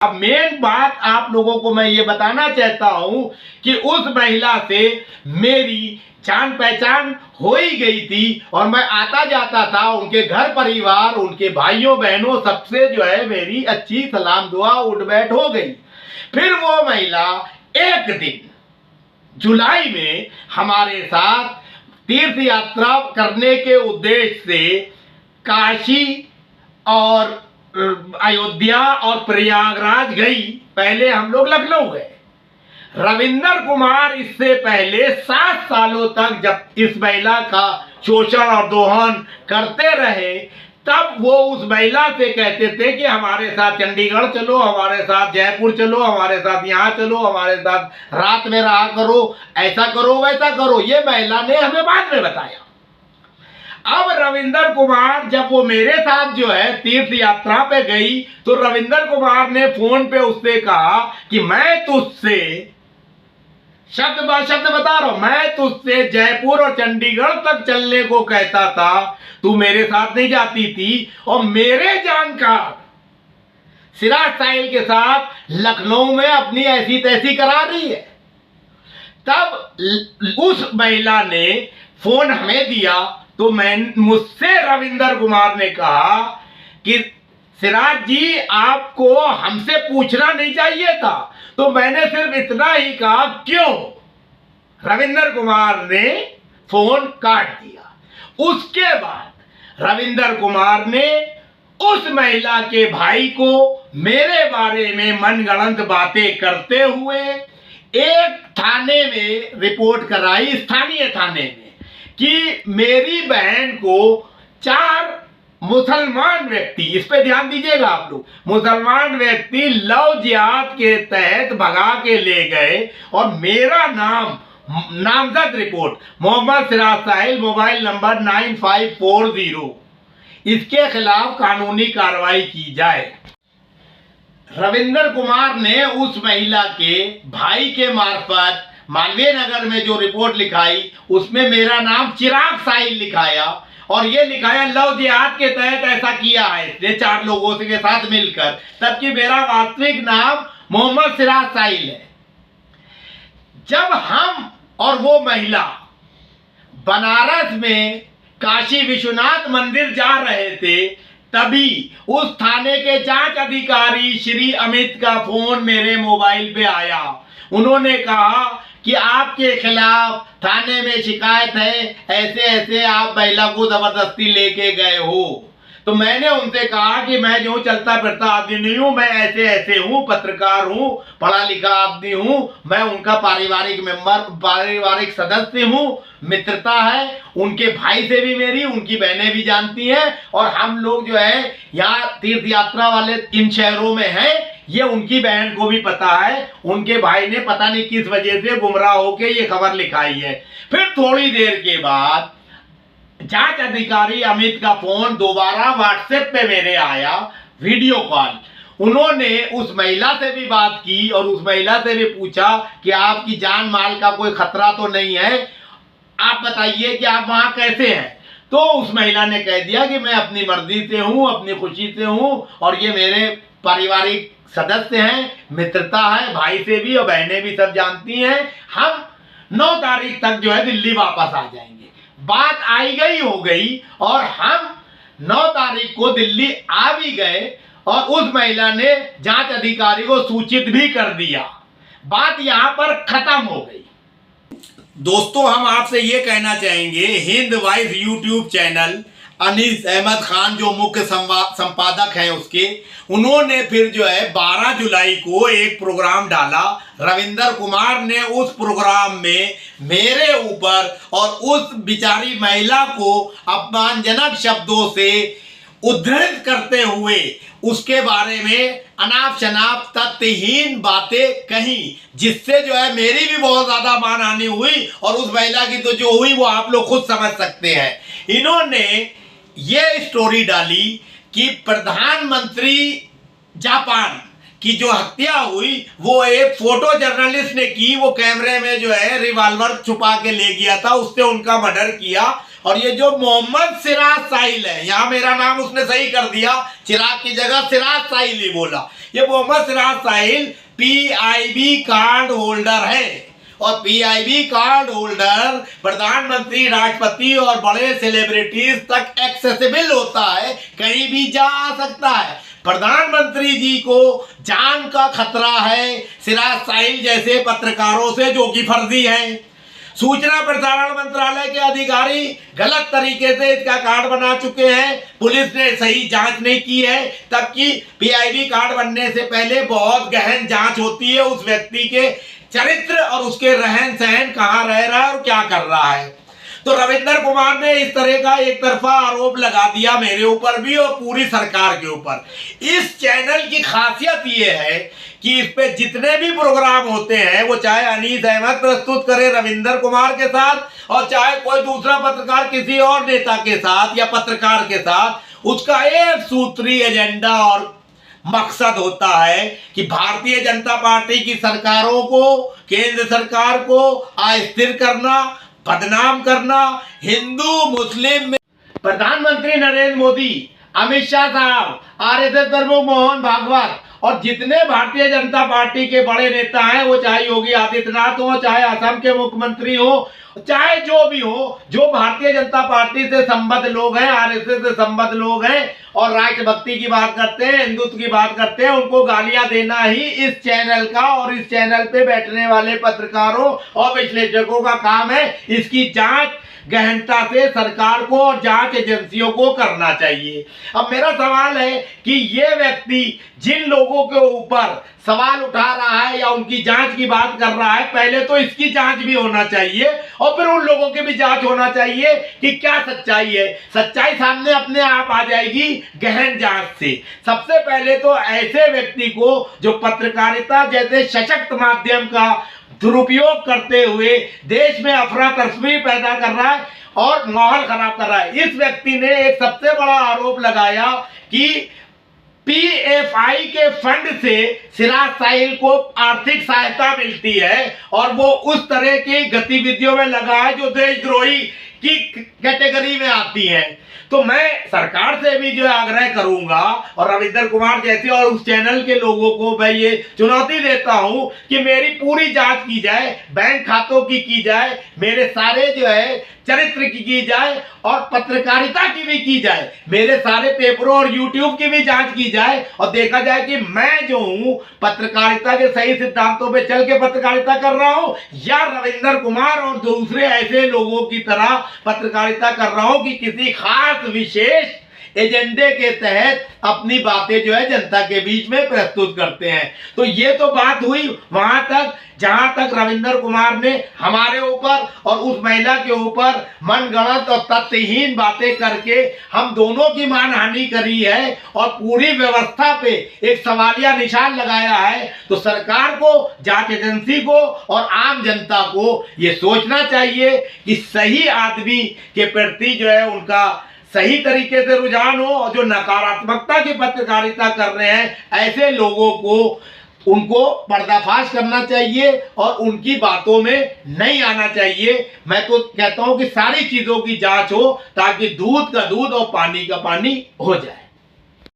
अब मेन बात आप लोगों को मैं ये बताना चाहता हूं कि उस महिला से मेरी जान पहचान हो ही गई थी और मैं आता जाता था, उनके घर परिवार, उनके भाइयों बहनों सबसे जो है मेरी अच्छी सलाम दुआ उठ बैठ हो गई। फिर वो महिला एक दिन जुलाई में हमारे साथ तीर्थ यात्रा करने के उद्देश्य से काशी और अयोध्या और प्रयागराज गई। पहले हम लोग लखनऊ गए। रविंदर कुमार इससे पहले 7 सालों तक जब इस महिला का शोषण और दोहन करते रहे, तब वो उस महिला से कहते थे कि हमारे साथ चंडीगढ़ चलो, हमारे साथ जयपुर चलो, हमारे साथ यहाँ चलो, हमारे साथ रात में रहा करो, ऐसा करो वैसा करो। ये महिला ने हमें बाद में बताया। अब रविंदर कुमार जब वो मेरे साथ जो है तीर्थ यात्रा पे गई, तो रविंदर कुमार ने फोन पे उससे कहा कि मैं तुझसे शब्द ब शब्द बता रहा हूं, मैं तुझसे जयपुर और चंडीगढ़ तक चलने को कहता था, तू मेरे साथ नहीं जाती थी। और मेरे जानकार सिराज साहिल के साथ लखनऊ में अपनी ऐसी तैसी करा रही है। तब उस महिला ने फोन हमें दिया, तो मुझसे रविंदर कुमार ने कहा कि सिराज जी आपको हमसे पूछना नहीं चाहिए था। तो मैंने सिर्फ इतना ही कहा क्यों। रविंदर कुमार ने फोन काट दिया। उसके बाद रविंदर कुमार ने उस महिला के भाई को मेरे बारे में मनगढ़ंत बातें करते हुए एक थाने में रिपोर्ट कराई, स्थानीय थाने में, कि मेरी बहन को 4 मुसलमान व्यक्ति, इस पे ध्यान दीजिएगा आप लोग, मुसलमान व्यक्ति लव जिहाद के तहत भगा के ले गए और मेरा नाम नामजद रिपोर्ट मोहम्मद सिराज साहिल, मोबाइल नंबर 9540, इसके खिलाफ कानूनी कार्रवाई की जाए। रविंदर कुमार ने उस महिला के भाई के मार्फत मालवीय नगर में जो रिपोर्ट लिखाई, उसमें मेरा नाम चिराग साहिल लिखाया और ये लिखाया लव जिहाद के तहत ऐसा किया है इसने 4 लोगों के साथ मिलकर, जबकि मेरा वास्तविक नाम मोहम्मद सिराज साहिल है। जब हम और वो महिला बनारस में काशी विश्वनाथ मंदिर जा रहे थे, तभी उस थाने के जांच अधिकारी श्री अमित का फोन मेरे मोबाइल पे आया। उन्होंने कहा कि आपके खिलाफ थाने में शिकायत है, ऐसे ऐसे आप महिला को जबरदस्ती लेके गए हो। तो मैंने उनसे कहा कि मैं जो चलता फिरता आदमी नहीं हूँ, मैं ऐसे ऐसे हूँ, पत्रकार हूँ, पढ़ा लिखा आदमी हूँ, मैं उनका पारिवारिक मेंबर, पारिवारिक सदस्य हूँ, मित्रता है उनके भाई से भी मेरी, उनकी बहनें भी जानती हैं और हम लोग जो है यहाँ तीर्थ यात्रा वाले इन शहरों में हैं, ये उनकी बहन को भी पता है। उनके भाई ने पता नहीं किस वजह से गुमराह होके ये खबर लिखाई है। फिर थोड़ी देर के बाद जांच अधिकारी अमित का फोन दोबारा व्हाट्सएप पे मेरे आया, वीडियो कॉल। उन्होंने उस महिला से भी बात की और उस महिला से भी पूछा कि आपकी जान माल का कोई खतरा तो नहीं है, आप बताइए कि आप वहां कैसे हैं। तो उस महिला ने कह दिया कि मैं अपनी मर्जी से हूं, अपनी खुशी से हूं और ये मेरे पारिवारिक सदस्य हैं, मित्रता है, भाई से भी और बहनें भी सब जानती हैं, हम 9 तारीख तक जो है दिल्ली वापस आ जाएंगे। बात आई गई हो गई और हम 9 तारीख को दिल्ली आ भी गए और उस महिला ने जांच अधिकारी को सूचित भी कर दिया। बात यहां पर खत्म हो गई। दोस्तों, हम आपसे ये कहना चाहेंगे, Hind voice YouTube channel Anees Ahmad Khan जो मुख्य संपादक हैं उसके, उन्होंने फिर जो है 12 जुलाई को एक प्रोग्राम डाला। रविंदर कुमार ने उस प्रोग्राम में मेरे ऊपर और उस बिचारी महिला को अपमानजनक शब्दों से उद्धृत करते हुए उसके बारे में अनाप शनाप तथ्यहीन बातें कही, जिससे जो है मेरी भी बहुत ज्यादा मानहानि हुई और उस महिला की तो जो हुई वो आप लोग खुद समझ सकते हैं। इन्होंने ये स्टोरी डाली कि प्रधानमंत्री जापान की जो हत्या हुई वो एक फोटो जर्नलिस्ट ने की, वो कैमरे में जो है रिवॉल्वर छुपा के ले गया था, उससे उनका मर्डर किया। और ये जो मोहम्मद सिराज साहिल है, यहाँ मेरा नाम उसने सही कर दिया, चिराग की जगह सिराज साहिल ही बोला। ये मोहम्मद सिराज साहिल पीआईबी कार्ड होल्डर है, और पीआईबी कार्ड होल्डर प्रधानमंत्री, राष्ट्रपति और बड़े सेलिब्रिटीज तक एक्सेसिबल होता है, कहीं भी जा आ सकता है। प्रधानमंत्री जी को जान का खतरा है सिराज साहिल जैसे पत्रकारों से, जो कि फर्जी हैं। सूचना प्रसारण मंत्रालय के अधिकारी गलत तरीके से इसका कार्ड बना चुके हैं, पुलिस ने सही जांच नहीं की है। तब कि पीआईबी कार्ड बनने से पहले बहुत गहन जांच होती है उस व्यक्ति के चरित्र और उसके रहन सहन, कहाँ रह रहा है और क्या कर रहा है। तो रविंदर कुमार ने इस तरह का एक तरफा आरोप लगा दिया मेरे ऊपर भी और पूरी सरकार के ऊपर। इस चैनल की खासियत ये है कि इस पे जितने भी प्रोग्राम होते हैं, वो चाहे अनीस अहमद प्रस्तुत करे रविंदर कुमार के साथ, और चाहे कोई दूसरा पत्रकार किसी और नेता के साथ या पत्रकार के साथ, उसका एक सूत्री एजेंडा और मकसद होता है कि भारतीय जनता पार्टी की सरकारों को, केंद्र सरकार को अस्थिर करना, बदनाम करना, हिंदू मुस्लिम में। प्रधानमंत्री नरेंद्र मोदी, अमित शाह साहब, आरएसएस प्रमुख मोहन भागवत और जितने भारतीय जनता पार्टी के बड़े नेता हैं, वो चाहे योगी आदित्यनाथ हो, चाहे असम के मुख्यमंत्री हो, चाहे जो भी हो, जो भारतीय जनता पार्टी से संबद्ध लोग हैं, आरएसएस से संबद्ध लोग हैं और राष्ट्रभक्ति की बात करते हैं, हिंदुत्व की बात करते हैं, उनको गालियां देना ही इस चैनल का और इस चैनल पे बैठने वाले पत्रकारों और विश्लेषकों का काम है। इसकी जांच गहनता से सरकार को और जांच एजेंसियों को करना चाहिए। अब मेरा सवाल है कि ये व्यक्ति जिन लोगों के ऊपर सवाल उठा रहा है या उनकी जांच की बात कर रहा है, पहले तो इसकी जांच भी होना चाहिए और फिर उन लोगों की भी जांच होना चाहिए कि क्या सच्चाई है। सच्चाई सामने अपने आप आ जाएगी गहन जांच से। सबसे पहले तो ऐसे व्यक्ति को जो पत्रकारिता जैसे सशक्त माध्यम का दुरुपयोग करते हुए देश में अफरा तफरी पैदा कर रहा है और माहौल खराब कर रहा है, इस व्यक्ति ने एक सबसे बड़ा आरोप लगाया कि पीएफआई के फंड से सिराज साहिल को आर्थिक सहायता मिलती है और वो उस तरह की गतिविधियों में लगा है जो देशद्रोही की कैटेगरी में आती है। तो मैं सरकार से भी जो आग्रह करूंगा और रविंदर कुमार जैसे और उस चैनल के लोगों को मैं ये चुनौती देता हूं कि मेरी पूरी जांच की जाए, बैंक खातों की जाए, मेरे सारे जो है चरित्र की जाए और पत्रकारिता की भी की जाए, मेरे सारे पेपरों और यूट्यूब की भी जांच की जाए और देखा जाए कि मैं जो हूं पत्रकारिता के सही सिद्धांतों पे चल के पत्रकारिता कर रहा हूं या रविंदर कुमार और दूसरे ऐसे लोगों की तरह पत्रकारिता कर रहा हूं कि किसी खास विशेष एजेंडे के तहत अपनी बातें जो है जनता के बीच में प्रस्तुत करते हैं। तो ये तो बात हुई वहां तक जहां तक रविंदर कुमार ने हमारे ऊपर और उस महिला के ऊपर मनगढ़ंत और तथ्यहीन बातें करके हम दोनों की मानहानि करी है और पूरी व्यवस्था पे एक सवालिया निशान लगाया है। तो सरकार को, जांच एजेंसी को और आम जनता को ये सोचना चाहिए कि सही आदमी के प्रति जो है उनका सही तरीके से रुझान हो और जो नकारात्मकता की पत्रकारिता कर रहे हैं ऐसे लोगों को उनको पर्दाफाश करना चाहिए और उनकी बातों में नहीं आना चाहिए। मैं तो कहता हूं कि सारी चीजों की जांच हो ताकि दूध का दूध और पानी का पानी हो जाए।